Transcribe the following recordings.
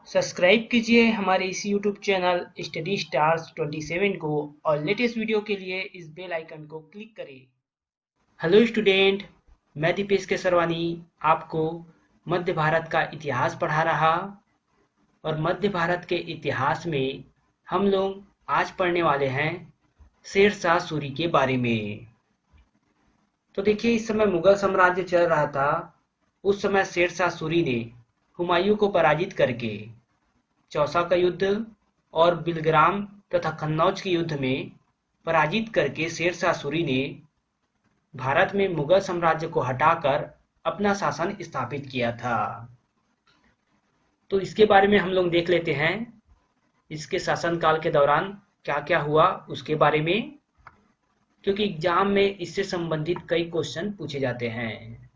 Subscribe कीजिए हमारे इस YouTube चैनल स्टडी स्टार्स 27 को और लेटेस्ट वीडियो के लिए इस बेल आइकन को क्लिक करें। हेलो स्टूडेंट, मैं दीपेश केसरवानी आपको मध्य भारत का इतिहास पढ़ा रहा और मध्य भारत के इतिहास में हम लोग आज पढ़ने वाले हैं शेरशाह सूरी के बारे में। तो देखिए, इस समय मुगल साम्राज्य चल रहा था। उस समय शेरशाह सूरी ने हुमायूं को पराजित करके चौसा का युद्ध और बिलग्राम तथा कन्नौज के युद्ध में पराजित करके शेरशाह सूरी ने भारत में मुगल साम्राज्य को हटाकर अपना शासन स्थापित किया था। तो इसके बारे में हम लोग देख लेते हैं, इसके शासनकाल के दौरान क्या क्या हुआ उसके बारे में, क्योंकि एग्जाम में इससे संबंधित कई क्वेश्चन पूछे जाते हैं।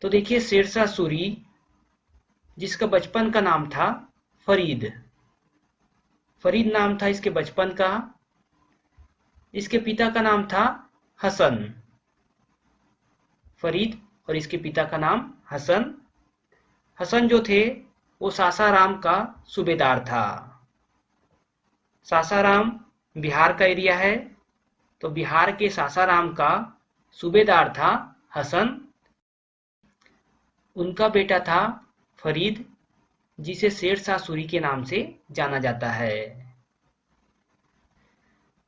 तो देखिए, शेरशाह सूरी जिसका बचपन का नाम था फरीद नाम था इसके बचपन का। इसके पिता का नाम था हसन। फरीद और इसके पिता का नाम हसन जो थे वो सासाराम का सूबेदार था। सासाराम बिहार का एरिया है, तो बिहार के सासाराम का सूबेदार था हसन। उनका बेटा था फरीद, जिसे शेरशाह सूरी के नाम से जाना जाता है।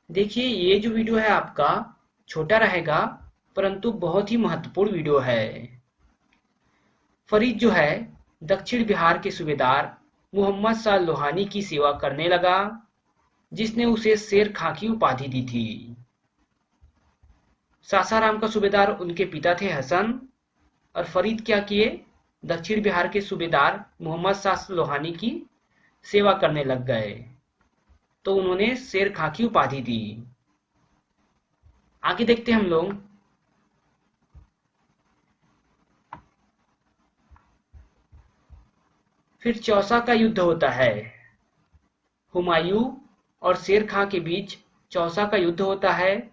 देखिए, ये जो वीडियो है आपका छोटा रहेगा, परंतु बहुत ही महत्वपूर्ण वीडियो है। फरीद जो है दक्षिण बिहार के सूबेदार मोहम्मद शाह लोहानी की सेवा करने लगा, जिसने उसे शेर खां की उपाधि दी थी। सासाराम का सूबेदार उनके पिता थे हसन, और फरीद क्या किए, दक्षिण बिहार के सूबेदार मोहम्मद शाह लोहानी की सेवा करने लग गए, तो उन्होंने शेर खां की उपाधि दी। आगे देखते हैं हम लोग। फिर चौसा का युद्ध होता है। हुमायूं और शेर खां के बीच चौसा का युद्ध होता है,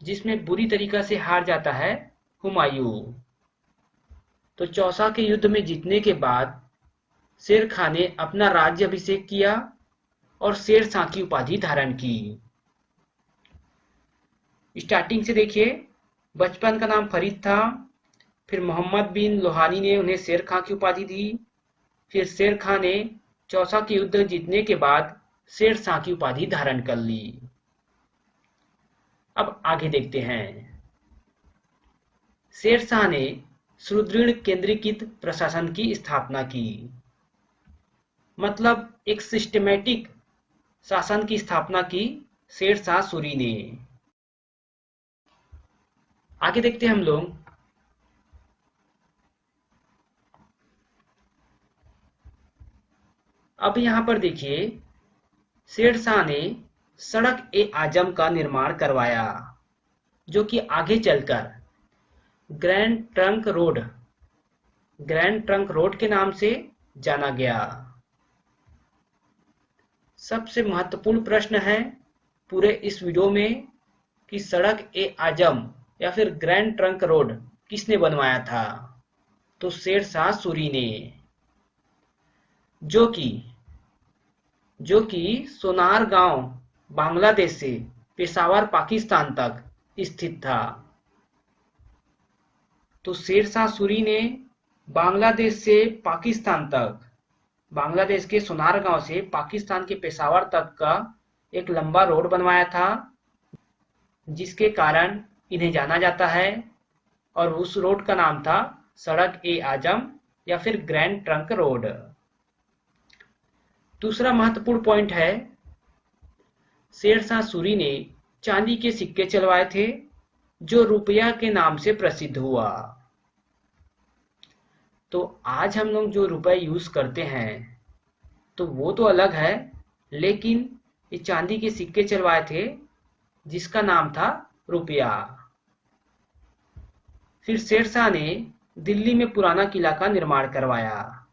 जिसमें बुरी तरीका से हार जाता है हुमायूं। तो चौसा के युद्ध में जीतने के बाद शेर खां ने अपना राज्य अभिषेक किया और शेरशाह की उपाधि धारण की। स्टार्टिंग से देखिए, बचपन का नाम फरीद था, फिर मोहम्मद बिन लोहानी ने उन्हें शेर खां की उपाधि दी, फिर शेर खां ने चौसा के युद्ध जीतने के बाद शेरशाह की उपाधि धारण कर ली। अब आगे देखते हैं। शेरशाह ने सुदृढ़ केंद्रीकृत प्रशासन की स्थापना की, मतलब एक सिस्टमैटिक शासन की स्थापना की शेरशाह सूरी ने। आगे देखते हैं हम लोग। अब यहां पर देखिए, शेरशाह ने सड़क ए आजम का निर्माण करवाया, जो कि आगे चलकर ग्रैंड ट्रंक रोड के नाम से जाना गया। सबसे महत्वपूर्ण प्रश्न है पूरे इस वीडियो में कि सड़क ए आजम या फिर ग्रैंड ट्रंक रोड किसने बनवाया था? तो शेरशाह सूरी ने, जो कि सोनार गांव बांग्लादेश से पेशावर पाकिस्तान तक स्थित था। तो शेरशाह सूरी ने बांग्लादेश से पाकिस्तान तक, बांग्लादेश के सोनार गांव से पाकिस्तान के पेशावर तक का एक लंबा रोड बनवाया था, जिसके कारण इन्हें जाना जाता है, और उस रोड का नाम था सड़क ए आजम या फिर ग्रैंड ट्रंक रोड। दूसरा महत्वपूर्ण पॉइंट है, शेरशाह सूरी ने चांदी के सिक्के चलवाए थे, जो रुपया के नाम से प्रसिद्ध हुआ। तो आज हम लोग जो रुपए यूज करते हैं तो वो तो अलग है, लेकिन ये चांदी के सिक्के चलवाए थे जिसका नाम था रुपया। फिर शेरशाह ने दिल्ली में पुराना किला का निर्माण करवाया।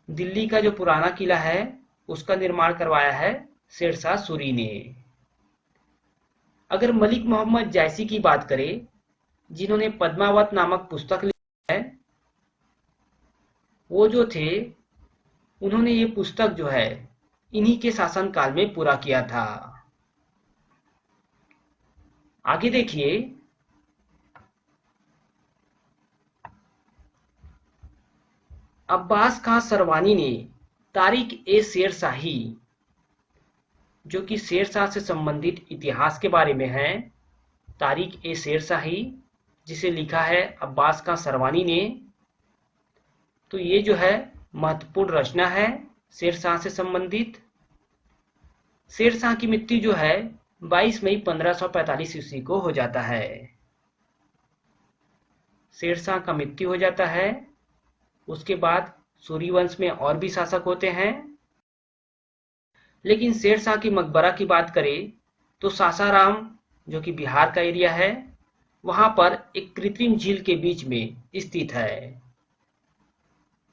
दिल्ली का जो पुराना किला है उसका निर्माण करवाया है शेरशाह सूरी ने। अगर मलिक मोहम्मद जायसी की बात करें, जिन्होंने पद्मावत नामक पुस्तक लिखी है, वो जो थे उन्होंने ये पुस्तक जो है इन्हीं के शासनकाल में पूरा किया था। आगे देखिए, अब्बास खां सरवानी ने तारिक ए शेर शाही, जो कि शेर शाह से संबंधित इतिहास के बारे में है, तारिक ए शेर शाही, जिसे लिखा है अब्बास खां सरवानी ने। तो ये जो है महत्वपूर्ण रचना है शेर शाह से संबंधित। शेर शाह की मृत्यु जो है 22 मई 1545 ईस्वी को हो जाता है। शेर शाह का मृत्यु हो जाता है। उसके बाद सूरी वंश में और भी शासक होते हैं, लेकिन शेर शाह की मकबरा की बात करें तो सासाराम, जो कि बिहार का एरिया है, वहां पर एक कृत्रिम झील के बीच में स्थित है।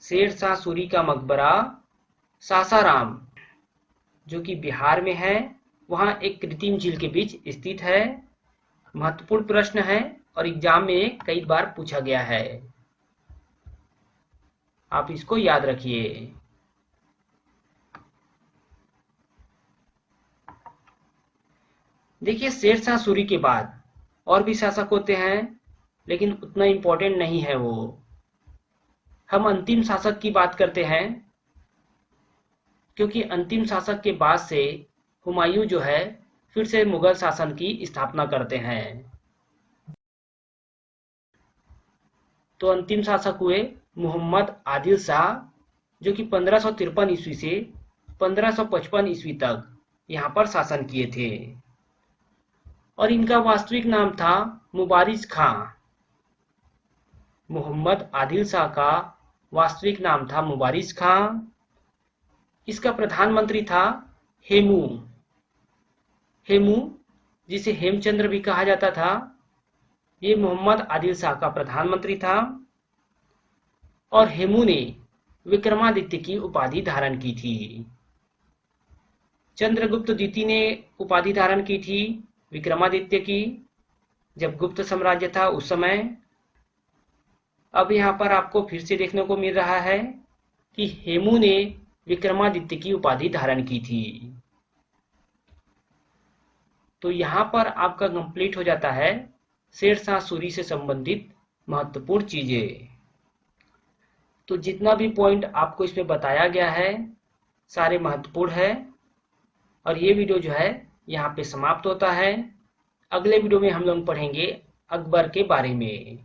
शेर शाह सूरी का मकबरा सासाराम, जो कि बिहार में है, वहां एक कृत्रिम झील के बीच स्थित है। महत्वपूर्ण प्रश्न है और एग्जाम में कई बार पूछा गया है, आप इसको याद रखिए। देखिए, शेर शाह सूरी के बाद और भी शासक होते हैं, लेकिन उतना इंपॉर्टेंट नहीं है वो। हम अंतिम शासक की बात करते हैं, क्योंकि अंतिम शासक के बाद से हुमायूं जो है फिर से मुगल शासन की स्थापना करते हैं। तो अंतिम शासक हुए मोहम्मद आदिल शाह, जो कि 1553 ईस्वी से 1555 ईस्वी तक यहाँ पर शासन किए थे। और इनका वास्तविक नाम था मुबारिज खां। मोहम्मद आदिल शाह का वास्तविक नाम था मुबारिज खां। इसका प्रधानमंत्री था हेमू। हेमू, जिसे हेमचंद्र भी कहा जाता था, ये मोहम्मद आदिल शाह का प्रधानमंत्री था। और हेमू ने विक्रमादित्य की उपाधि धारण की थी। चंद्रगुप्त द्वितीय ने उपाधि धारण की थी विक्रमादित्य की, जब गुप्त साम्राज्य था उस समय। अब यहाँ पर आपको फिर से देखने को मिल रहा है कि हेमू ने विक्रमादित्य की उपाधि धारण की थी। तो यहाँ पर आपका कंप्लीट हो जाता है शेर शाह सूरी से संबंधित महत्वपूर्ण चीजें। तो जितना भी पॉइंट आपको इसमें बताया गया है सारे महत्वपूर्ण है। और ये वीडियो जो है यहाँ पे समाप्त होता है। अगले वीडियो में हम लोग पढ़ेंगे अकबर के बारे में।